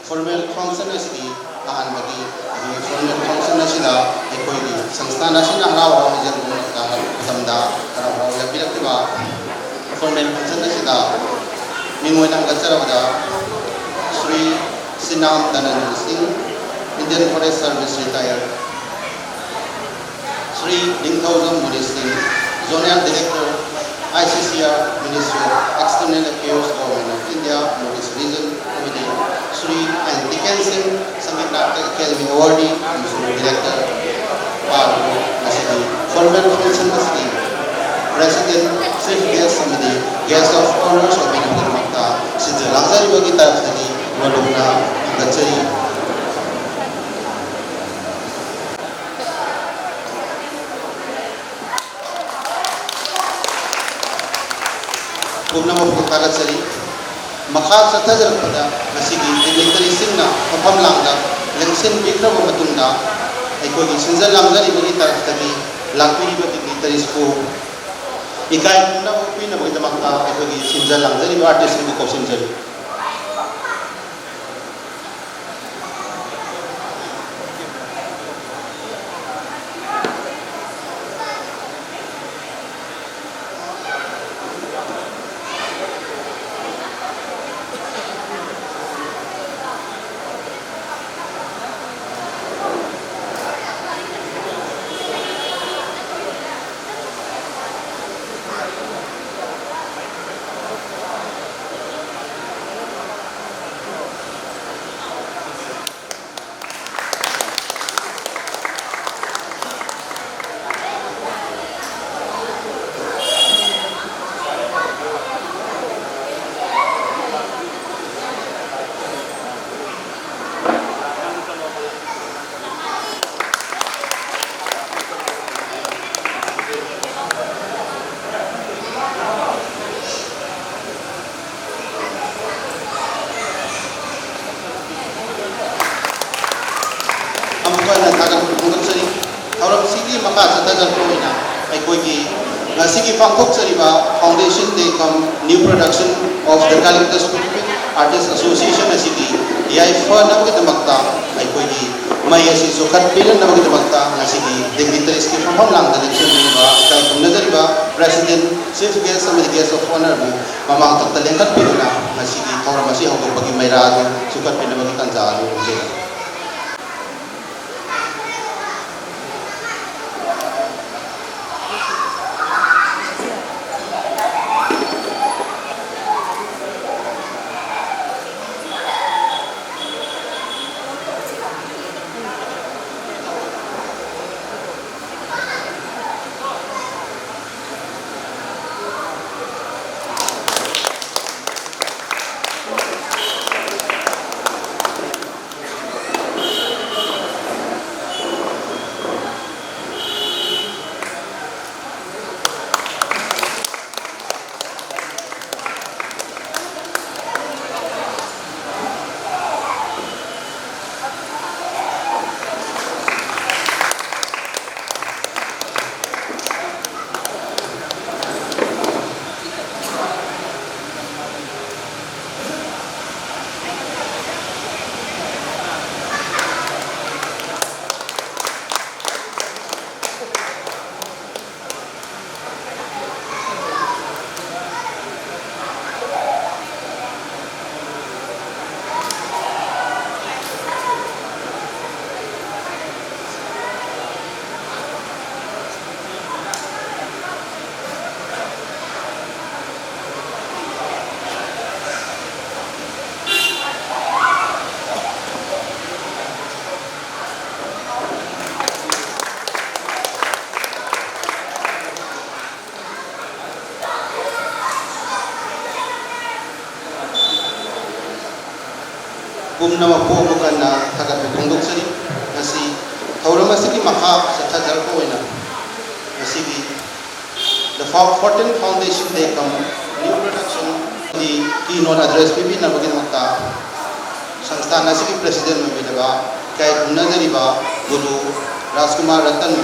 formal function asidi ahanbagi formal function asida ekoi sansthan asina haraw hajar tamda haraw yabilaktiba formal function asida mimoinam gacharabada Sri Sinam Dhananjay Singh, Indian Forest Service retired. Sri Dingthaujam Muni Singh, Zonal Director, ICCR Ministry of External Affairs, Government of India, Northeast Region Committee. Sri and Diken Singh, Sangeet Natak Academy Awardee, Director, Formal Function Committee, President, Chief Guest Committee, Guest of Honors of Benamata, Sijil Langzari Bagi Tarafdagi, Walumna Gachari. Kumna Mapuka Gachari, Makha Satajar Pada, Nasigi, Dimitri Singna, Papam Langa, Lengsin Bikra Matunda, Ekoi Sinzal Langzari Bagi Tarafdagi, Lakuri Bagi Dimitri School. Ikai Kumna Mapina Bagi Tamaka, Ekoi Sinzal Langzari, Artist in the Kosinjari. Foundation Day come new production of the Calyptus Artists Association asidi yai fa nabagdamakta ay koigi may asi sukat pilan nabagdamakta asidi dignitaries ki pamam lang election ba kay kumnadariba President Chief Guest and Guest of Honor bu mamang tatalengkat pilana asidi kauramasi hawag bagi mayrado sukat pinabagitan jalo Kumna mapubukan na taga-pagkundok sari kasi taurama sige maka sa tajar ko ina sige the 14th Foundation Day come new production di keynote address pipi na bagin mata sansthan na sige president mo bilaba kay kumna dari ba Guru Rajkumar Ratan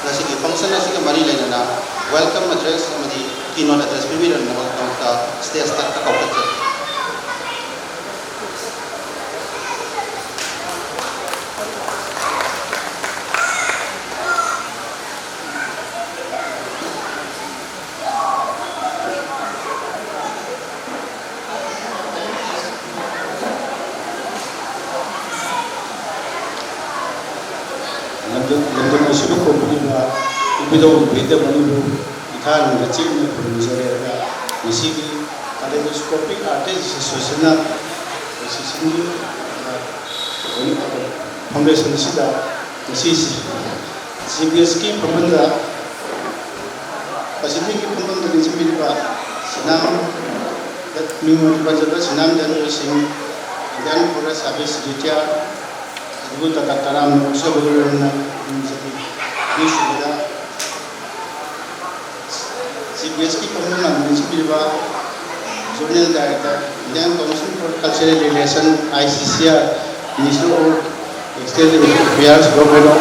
na sige function na sige Manila na welcome address amadi keynote address pipi na mata stage tak ka Widow Veda Manibu, Ikan, the Chief Producer, Misiki, Kaleidoscopic Artists Association, Foundation Sida, Mrs. CBSK Pamanda, Pacific Pamanda Visibiliba, Sinam, that new budget, Sinam, then we sing, then for us, Abyss Detail, Buta Kataram, Soberana, Nishuda, CBSK Pamanda Visibiliba, Journal Director, then Commission for Cultural Relation, ICCR, Minister of Extended Affairs, Government of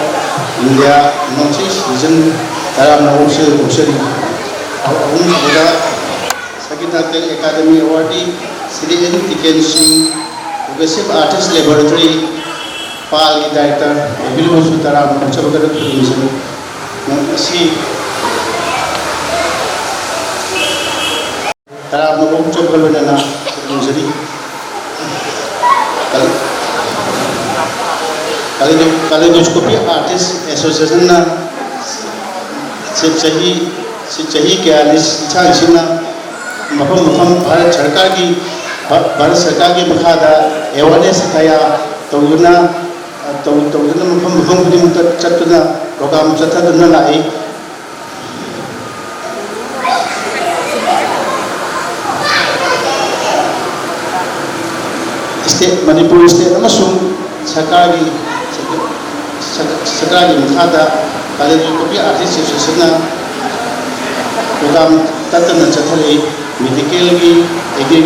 India, Northeast Region, Taram Officer, Sakita Academy Awardee, Sri N. Tiken Singh, Progressive Artist Laboratory, PAL Director, Evilu Sutaram, Chabakara Commission, C. Taram Officer, Governor, Kaleidoscopic Artists Association na chahi kya ichang sina mafam Bharat Sarkar ki makhada awareness kaya tawuna mafam kuding chatuna program chataduna lai state Manipur state amasung Sarkar Sekarang ada Kaleidoscopic Artists Association program tatan dan cathali medical agri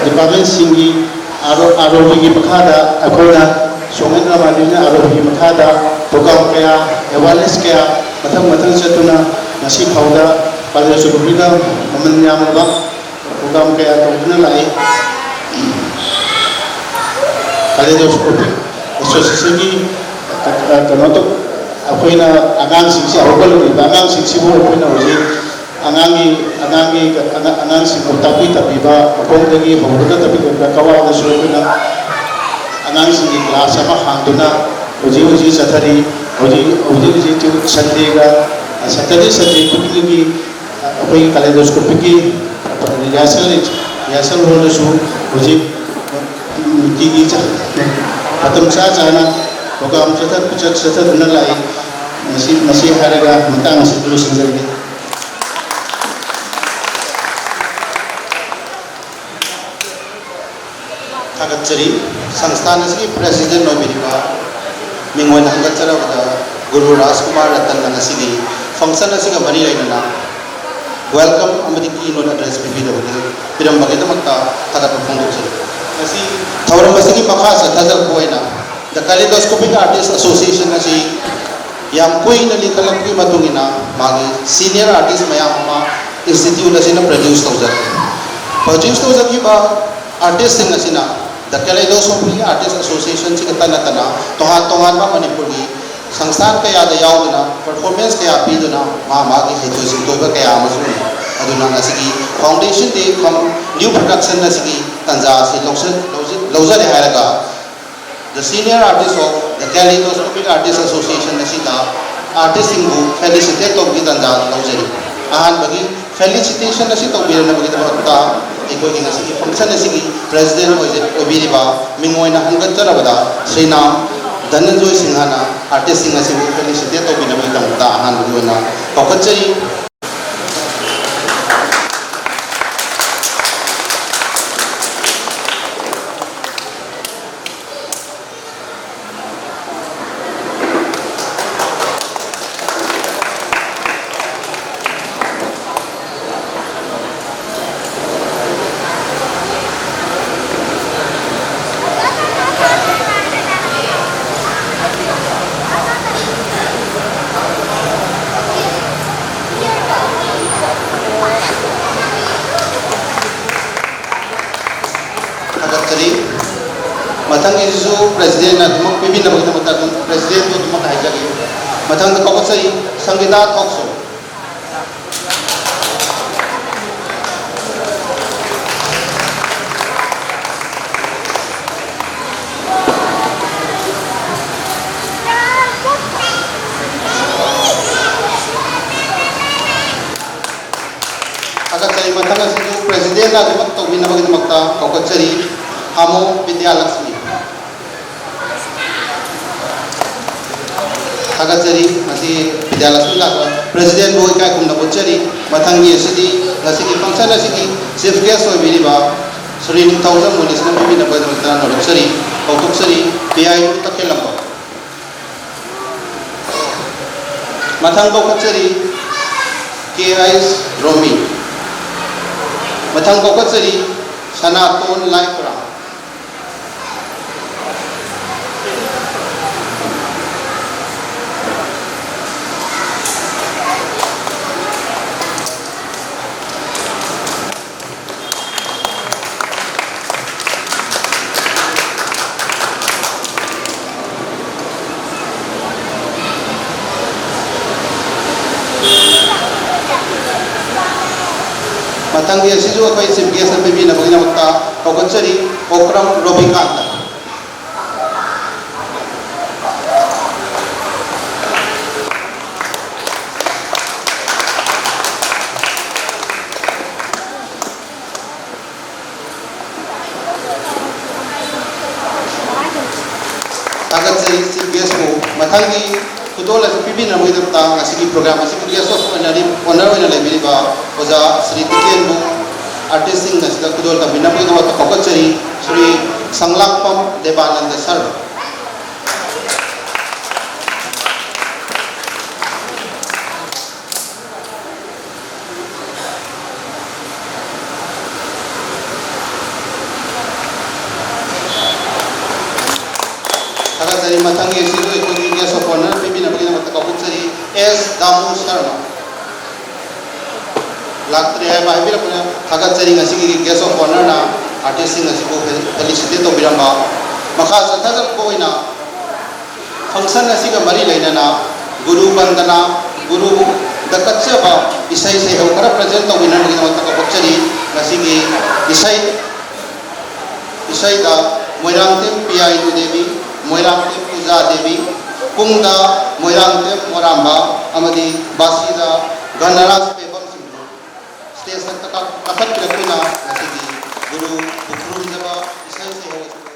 department singi aro bagi makada akola songan ramadina aro bagi makada program kaya awareness kaya matang satuna nasi pauda Kaleidoscopic mamanyam ba program kaya tawna lai Kaleidoscopic Association ki kanoto akoina angang singsi awal ni angang singsi bo akoina hoji angang sing tapi ba akong lagi hawda tapi kawa na suro na angang sing class ama hangduna hoji sathari hoji tu Sunday ga Saturday kuki akoi Kaleidoscopic ki rehearsal hol su hoji ki Atom saja program cetat benar lain masih harga mentang masih terus menjadi. Kagat ceri संस्थान इसकी president नोबिरिबा मिंगवन हंगत चरा बता गुरु राजकुमार रतन नसीगी function नसीगा मरी लाइनना welcome अमदी की note address भी दबगे पिरम बगे तमक्ता कागत फोंदो चरी nasi thawram masigi makha sa thajal koina the Kaleidoscopic Artists Association nasi yam koi na likalam ki matungina magi senior artist mayam ma institute asina produce tawjak ki ba artist sing asina the Kaleidoscopic Artists Association chi tana tohan ma Manipur gi sangstan kaya da yauduna performance kaya piduna magi hetu sing toiba kaya amasu aduna nasigi foundation day new production nasigi tanja si lawzane hairaga the senior artist of the Kaleidoscopic Artists Association nasida artist singu felicitate to gi tanja lawzani ahan bagi felicitation nasi to birana bagi ta ekoi gi nasigi function nasigi president obiriba mingoina hangat charabada Srinam Dhananjoy Singhana artist singa si felicitate to birana bagi ta ahan bagi na kokachari matang isu presiden na tumak pibi na bagita matang presiden to tumak haijagi matang na kokosai sanggita talk show mathang asidu president na dumak tawinabaginamakta kaukatsari Hamo Vidyalakshmi Hagatsari masi Vidyalakshmi la president boy kai kumna bochari mathangi asidi ngasigi function asigi chief guest oibiriba Sri 2000 munis na bibina baginamakta noluksari kautuksari PI takelamba mathang kaukatsari KIS Romi mathang kaukatsari Sanaton Laikra matanggi asidu akai chief guest na bibina baginamakta kaukatsari Okram Robikanta Hagatsari chief guest mo matanggi kutola sa bibina baginamakta ngasigi program asigi guest of honor na laibiriba oza Sri Tikenbu artist sing nasida kudol ka binapay na wata kaukatsari Sri Sanglakpam Devananda Sarva Hagatsari mathangi asidu ikoni guest of honor bibina baginamakta kaukatsari S. Damu Sharma Laktri hai bahibira puna Hagatsari ngasigi guest of honor na artist sing ngasibu felicitate to biramba makha sathajak ko ina function nasiga mari lainana guru bandana guru dakatsa ba isai sai hokara present to winan gi namata ka pachari ngasigi isai da moirangtem PI devi moirangtem puja devi pungda moirangtem moramba amadi basida ganaraj stage tak kakat pilapuna nasigi guru bukru jaba isai se ho